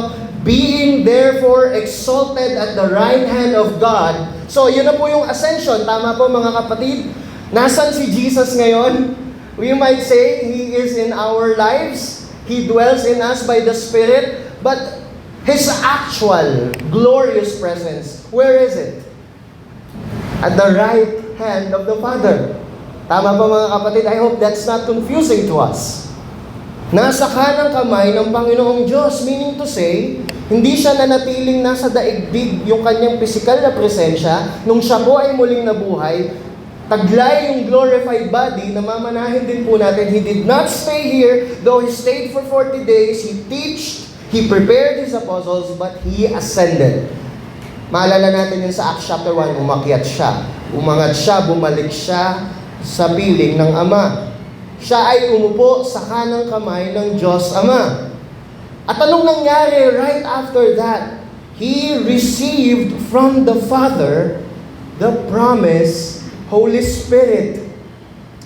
being therefore exalted at the right hand of God. So, yun na po yung ascension. Tama po mga kapatid? Nasaan si Jesus ngayon? We might say, He is in our lives. He dwells in us by the Spirit. But His actual, glorious presence, where is it? At the right hand of the Father. Tama po mga kapatid? I hope that's not confusing to us. Nasa kanang kamay ng Panginoong Diyos, meaning to say, hindi siya nanatiling nasa daigdig yung kanyang physical na presensya, nung siya po ay muling nabuhay, taglay yung glorified body na mamanahin din po natin. He did not stay here, though He stayed for 40 days, He teached, He prepared His apostles, but He ascended. Maalala natin yun sa Acts chapter 1, umakyat siya. Umangat siya, bumalik siya sa piling ng Ama. Siya ay umupo sa kanang kamay ng Diyos Ama. At anong nangyari right after that? He received from the Father the promised Holy Spirit.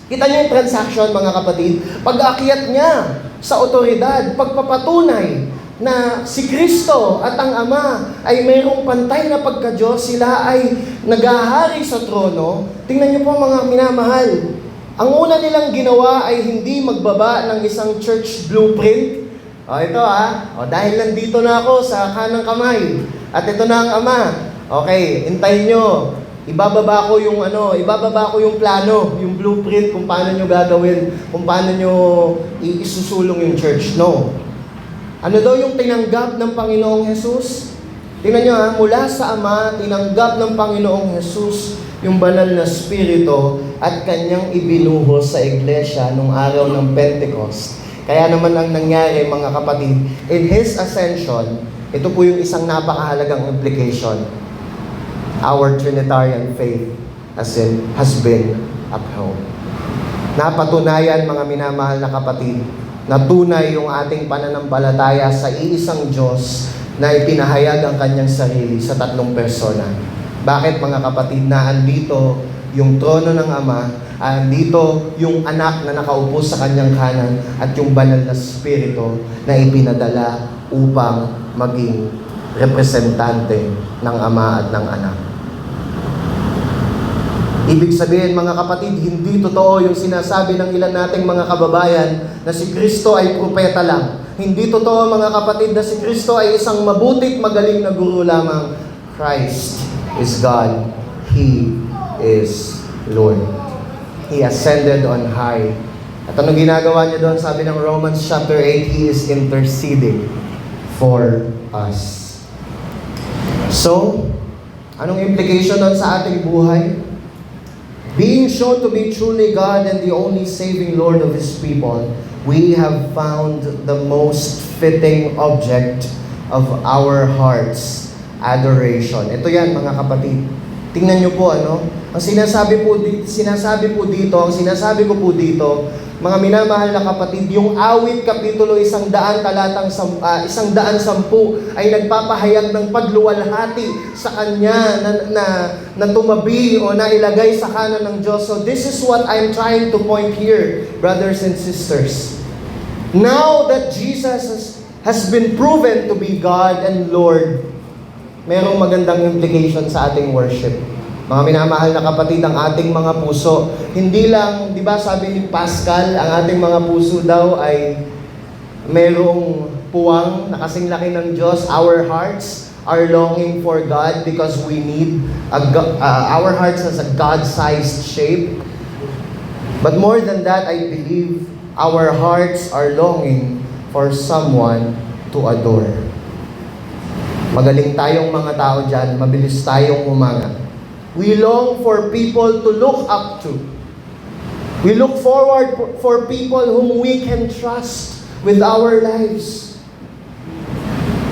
Kita niyo yung transaction, mga kapatid. Pag-aakyat niya sa otoridad, pagpapatunay na si Kristo at ang Ama ay mayroong pantay na pagka-Diyos, sila ay naghahari sa trono. Tingnan niyo po mga minamahal. Ang una nilang ginawa ay hindi magbaba ng isang church blueprint. Ito dahil nandito na ako sa kanang kamay at ito na ang Ama. Okay, hintayin nyo. Ibababa ko yung plano, yung blueprint kung paano nyo gagawin, kung paano nyo isusulong yung church. No. Ano daw yung tinanggap ng Panginoong Hesus? Tingnan nyo mula sa Ama, tinanggap ng Panginoong Hesus yung banal na Espiritu at kanyang ibinuhos sa iglesia nung araw ng Pentecost. Kaya naman ang nangyari, mga kapatid, in His ascension, ito po yung isang napakahalagang implication. Our Trinitarian faith has been upheld. Napatunayan, mga minamahal na kapatid, na tunay yung ating pananampalataya sa iisang Diyos na ipinahayag ang kanyang sarili sa tatlong persona. Bakit, mga kapatid, na andito yung trono ng Ama, andito yung anak na nakaupo sa kanyang kanan at yung banal na Espiritu na ipinadala upang maging representante ng Ama at ng Anak. Ibig sabihin, mga kapatid, hindi totoo yung sinasabi ng ilan nating mga kababayan na si Kristo ay propeta lang. Hindi totoo, mga kapatid, na si Kristo ay isang mabutit magaling na guro lamang. Christ is God. He is Lord. He ascended on high. At anong ginagawa niya doon? Sabi ng Romans chapter 8, He is interceding for us. So, anong implication doon sa ating buhay? Being shown to be truly God and the only saving Lord of His people, we have found the most fitting object of our hearts, adoration. Ito yan, mga kapatid. Tingnan niyo po, ang sinasabi ko po dito, mga minamahal na kapatid, yung awit kapitulo 100 talatang 110 ay nagpapahayag ng pagluwalhati sa kanya na tumabi o nailagay sa kanan ng Diyos. So this is what I'm trying to point here, brothers and sisters. Now that Jesus has been proven to be God and Lord, merong magandang implication sa ating worship. Mga minamahal na kapatid, ang ating mga puso, hindi lang, di ba sabi ni Pascal, ang ating mga puso daw ay merong puwang na kasing laki ng Diyos. Our hearts are longing for God because we need, our hearts has a God-sized shape. But more than that, I believe our hearts are longing for someone to adore. Magaling tayong mga tao dyan, mabilis tayong umanga. We long for people to look up to. We look forward for people whom we can trust with our lives,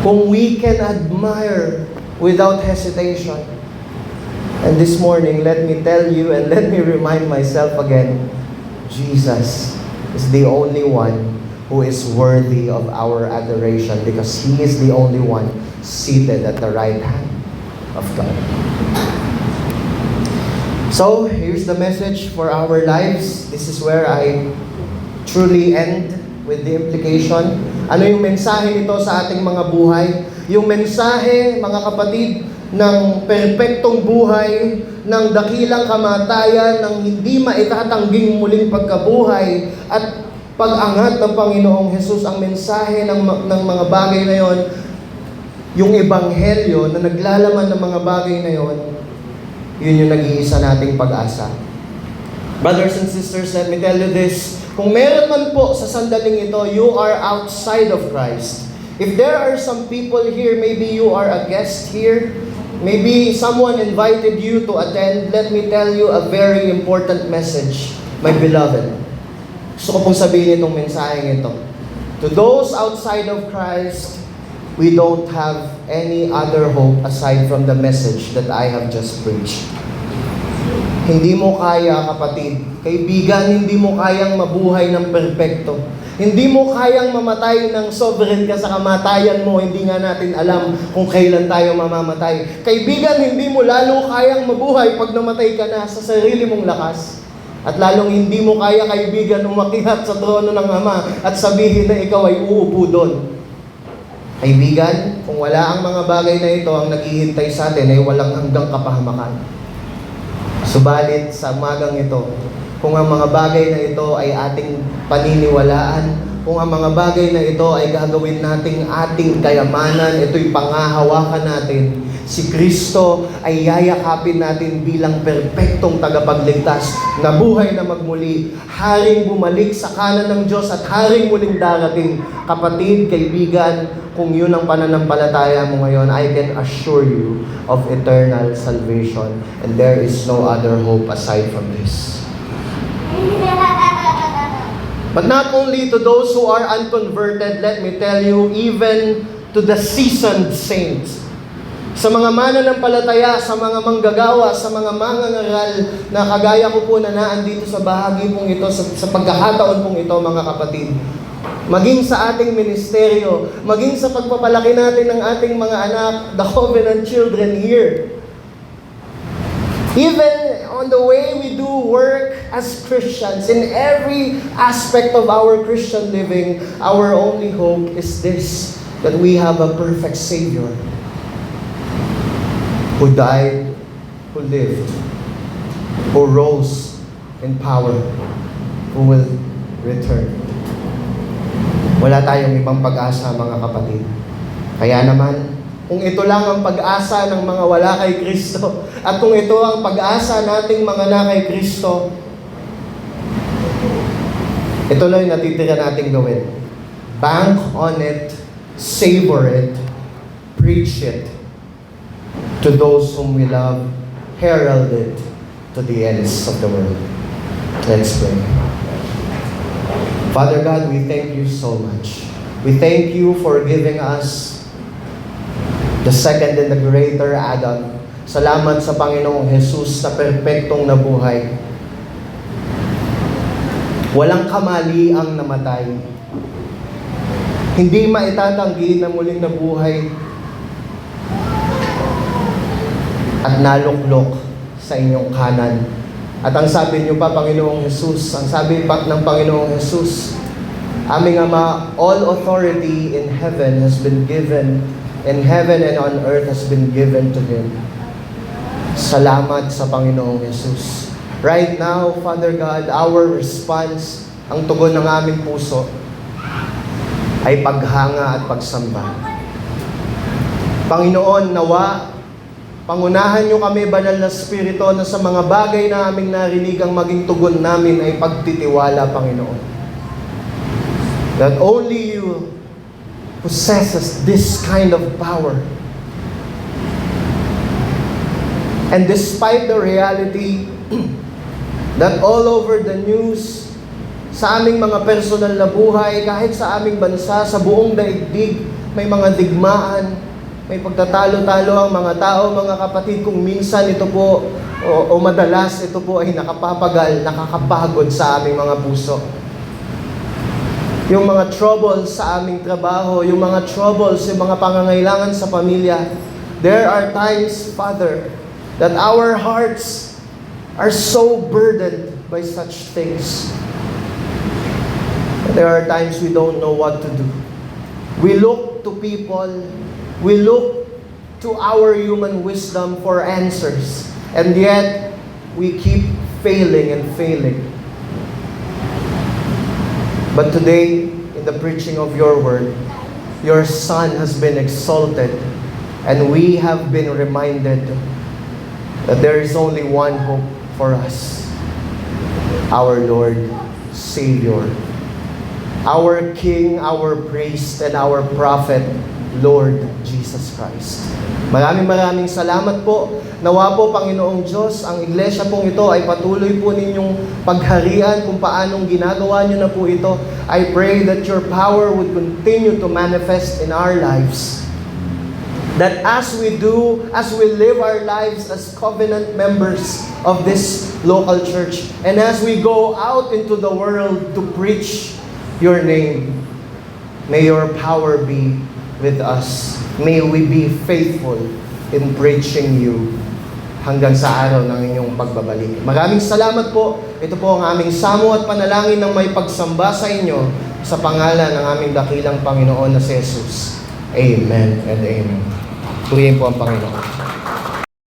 whom we can admire without hesitation. And this morning, let me tell you and let me remind myself again, Jesus is the only one who is worthy of our adoration because He is the only one seated at the right hand of God. So, here's the message for our lives. This is where I truly end with the implication. Ano yung mensahe nito sa ating mga buhay? Yung mensahe, mga kapatid, ng perpektong buhay, ng dakilang kamatayan, ng hindi maitatangging muling pagkabuhay, at pag-angat ng Panginoong Hesus. Ang mensahe ng mga bagay na yon, yung ebanghelyo na naglalaman ng mga bagay na yon, yun yung nag-iisa nating pag-asa. Brothers and sisters, let me tell you this. Kung meron man po sa sandaling ito, you are outside of Christ. If there are some people here, maybe you are a guest here, maybe someone invited you to attend, let me tell you a very important message, my beloved. Gusto ko pong sabihin itong mensaheng ito. To those outside of Christ, we don't have any other hope aside from the message that I have just preached. Hindi mo kaya, kapatid, kaibigan, hindi mo kayang mabuhay ng perpekto. Hindi mo kayang mamatay ng sovereign ka sa kamatayan mo. Hindi nga natin alam kung kailan tayo mamamatay. Kaibigan, hindi mo lalo kayang mabuhay pag namatay ka na sa sarili mong lakas. At lalong hindi mo kaya, kaibigan, umakyat sa trono ng Ama at sabihin na ikaw ay uupo doon. Kaibigan, kung wala ang mga bagay na ito, ang naghihintay sa atin ay walang hanggang kapahamakan. Subalit sa umagang ito, kung ang mga bagay na ito ay ating paniniwalaan, kung ang mga bagay na ito ay gagawin nating ating kayamanan, ito'y pangahawakan natin, si Kristo ay yayakapin natin bilang perpektong tagapagligtas na buhay na magmuli, haring bumalik sa kanan ng Diyos at haring muling darating. Kapatid, kaibigan, kung yun ang pananampalataya mo ngayon, I can assure you of eternal salvation, and there is no other hope aside from this. But not only to those who are unconverted, let me tell you, even to the seasoned saints. Sa mga mananampalataya, sa mga manggagawa, sa mga mangangaral na kagaya ko po na naandito sa bahagi pong ito, sa pagkakataon pong ito, mga kapatid. Maging sa ating ministeryo, maging sa pagpapalaki natin ng ating mga anak, the covenant children here. Even on the way we do work as Christians, in every aspect of our Christian living, our only hope is this, that we have a perfect Savior who died, who lived, who rose in power, who will return. Wala tayong ibang pag-asa, mga kapatid. Kaya naman, kung ito lang ang pag-asa ng mga wala kay Kristo, at kung ito ang pag-asa nating mga na kay Kristo, ito lang yung natitira nating gawin. Bank on it, savor it, preach it to those whom we love, herald it to the ends of the world. Let's pray. Father God, we thank you so much. We thank you for giving us the second and the greater Adam. Salamat sa Panginoong Jesus na perpektong nabuhay. Walang kamali ang namatay. Hindi maitatanggi na muling nabuhay at naluklok sa inyong kanan. At ang sabi niyo pa, Panginoong Jesus, ang sabi pa ng Panginoong Jesus, aming Ama, all authority in heaven has been given, in heaven and on earth has been given to Him. Salamat sa Panginoong Jesus. Right now, Father God, our response, ang tugon ng aming puso, ay paghanga at pagsamba. Panginoon, nawa, pangunahan niyo kami, Banal na Espiritu, na sa mga bagay na aming narinig ang maging tugon namin ay pagtitiwala, Panginoon. That only you possesses this kind of power. And despite the reality that all over the news, sa aming mga personal na buhay, kahit sa aming bansa, sa buong daigdig, may mga digmaan, may pagtatalo-talo ang mga tao, mga kapatid, kung minsan ito po, o madalas ito po ay nakapapagal, nakakapagod sa aming mga puso. Yung mga troubles sa aming trabaho, yung mga troubles, yung mga pangangailangan sa pamilya, there are times, Father, that our hearts are so burdened by such things. There are times we don't know what to do. We look to people, we look to our human wisdom for answers, and yet we keep failing and failing. But today, in the preaching of your word, your Son has been exalted, and we have been reminded that there is only one hope for us, our Lord, Savior, our King, our priest, and our prophet, Lord Jesus Christ. Maraming salamat po. Nawa po, Panginoong Diyos, ang iglesia pong ito ay patuloy po ninyong pagharian kung paanong ginagawa niyo na po ito. I pray that your power would continue to manifest in our lives. That as we live our lives as covenant members of this local church, and as we go out into the world to preach your name, may your power be with us. May we be faithful in preaching you hanggang sa araw ng inyong pagbabalik. Maraming salamat po. Ito po ang aming samo at panalangin ng may pagsamba sa inyo sa pangalan ng aming dakilang Panginoon na si Jesus. Amen and amen. Purihin po ang Panginoon.